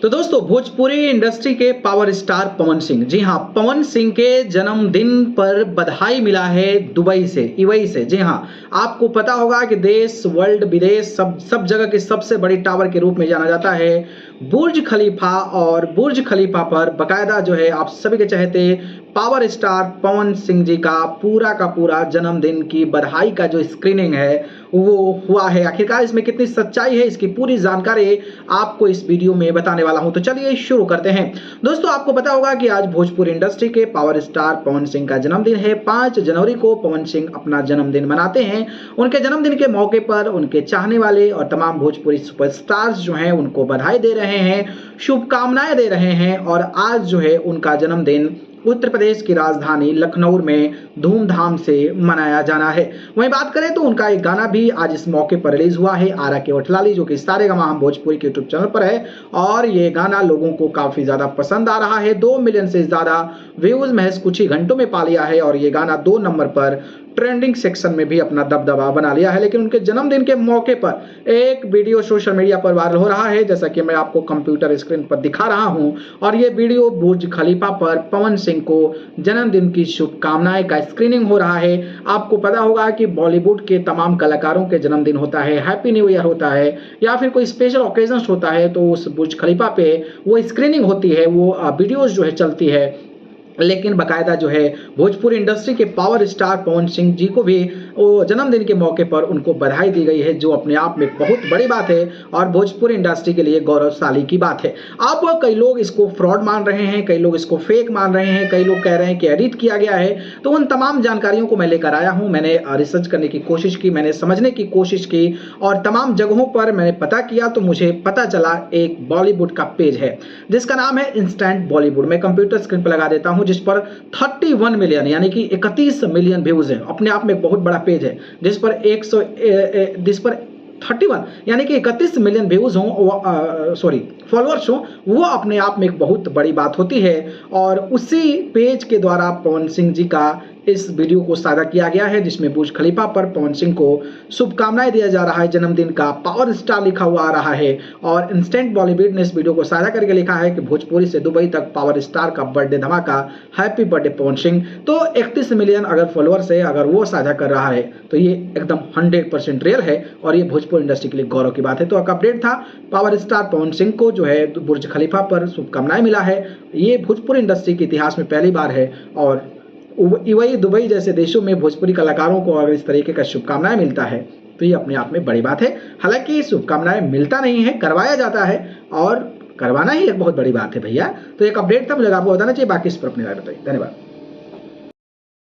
तो दोस्तों भोजपुरी इंडस्ट्री के पावर स्टार पवन सिंह, जी हाँ, पवन सिंह के जन्मदिन पर बधाई मिला है दुबई से, यूएई से। जी हाँ, आपको पता होगा कि देश, वर्ल्ड, विदेश, सब जगह के सबसे बड़ी टावर के रूप में जाना जाता है बुर्ज खलीफा। और बुर्ज खलीफा पर बकायदा जो है आप सभी के चहेते पावर स्टार पवन सिंह जी का पूरा जन्मदिन की बधाई का जो स्क्रीनिंग है वो हुआ है। आखिरकार इसमें कितनी सच्चाई है, इसकी पूरी जानकारी आपको इस वीडियो में बताने वाला हूं। तो चलिए शुरू करते हैं। दोस्तों आपको पता होगा कि आज भोजपुरी इंडस्ट्री के पावर स्टार पवन सिंह का जन्मदिन है। 5 जनवरी को पवन सिंह अपना जन्मदिन मनाते हैं। उनके जन्मदिन के मौके पर उनके चाहने वाले और तमाम भोजपुरी सुपरस्टार्स जो हैं उनको बधाई दे रहे हैं, शुभकामनाएं दे रहे हैं। और आज जो है उनका जन्मदिन उत्तर प्रदेश की राजधानी लखनऊ में धूमधाम से मनाया जाना है। वहीं बात करें तो उनका एक गाना भी आज इस मौके पर रिलीज हुआ है, आरा के ओठलाली, जो कि सारेगामा हम भोजपुरी के यूट्यूब चैनल पर है। और ये गाना लोगों को काफी ज्यादा पसंद आ रहा है। 2 मिलियन से ज्यादा व्यूज महज कुछ ही घंटों में पा लिया है और ये गाना 2 नंबर पर ट्रेंडिंग सेक्शन में भी अपना दबदबा बना लिया है। लेकिन उनके जन्मदिन के मौके पर एक वीडियो सोशल मीडिया पर वायरल हो रहा है, जैसा कि मैं आपको कंप्यूटर स्क्रीन पर दिखा रहा हूं। और ये वीडियो बुर्ज खलीफा पर पवन सिंह को जन्मदिन की शुभकामनाएं का स्क्रीनिंग हो रहा है। आपको पता होगा कि बॉलीवुड के तमाम कलाकारों के जन्मदिन होता है, हैप्पी न्यू ईयर होता है या फिर कोई स्पेशल ओकेजन होता है, तो उस बुर्ज खलीफा पे वो स्क्रीनिंग होती है, वो वीडियोज जो है चलती है। लेकिन बकायदा जो है भोजपुरी इंडस्ट्री के पावर स्टार पवन सिंह जी को भी वो जन्मदिन के मौके पर उनको बधाई दी गई है, जो अपने आप में बहुत बड़ी बात है और भोजपुरी इंडस्ट्री के लिए गौरवशाली की बात है। अब कई लोग इसको फ्रॉड मान रहे हैं, कई लोग इसको फेक मान रहे हैं, कई लोग कह रहे हैं कि एडिट किया गया है। तो उन तमाम जानकारियों को मैं लेकर आया हूं। मैंने रिसर्च करने की कोशिश की, मैंने समझने की कोशिश की और तमाम जगहों पर मैंने पता किया। तो मुझे पता चला एक बॉलीवुड का पेज है जिसका नाम है इंस्टेंट बॉलीवुड। मैं कंप्यूटर स्क्रीन पर लगा देता हूं, जिस पर 31 मिलियन यानी कि 31 मिलियन व्यूज है। अपने आप में एक बहुत बड़ा पेज है जिस पर 31 यानी कि 31 मिलियन व्यूज हों, फॉलोअर्स हों, वो अपने आप में एक बहुत बड़ी बात होती है। और उसी पेज के द्वारा पवन सिंह जी का इस वीडियो को साझा किया गया है, जिसमें बुर्ज खलीफा पर पवन सिंह को शुभकामनाएं दिया जा रहा है, जन्मदिन का पावर स्टार लिखा हुआ आ रहा है। और इंस्टेंट बॉलीवुड ने इस वीडियो को साझा करके लिखा है कि भोजपुरी से दुबई तक पावर स्टार का बर्थडे धमाका, हैप्पी बर्थडे पवन सिंह। तो 31 मिलियन अगर फॉलोअर्स है, अगर वो साझा कर रहा है तो ये एकदम 100% रियल है और ये भोजपुरी इंडस्ट्री के लिए गौरव की बात है। तो एक अपडेट था, पावर स्टार पवन सिंह को जो है बुर्ज खलीफा पर शुभकामनाएं मिला है। ये भोजपुरी इंडस्ट्री के इतिहास में पहली बार है और यूएई, दुबई जैसे देशों में भोजपुरी कलाकारों को अगर इस तरीके का शुभकामनाएं मिलता है तो ये अपने आप में बड़ी बात है। हालांकि शुभकामनाएं मिलता नहीं है, करवाया जाता है और करवाना ही एक बहुत बड़ी बात है भैया। तो एक अपडेट था, मुझे आपको बताना चाहिए। बाकी इस पर अपनी राय बताइए। धन्यवाद।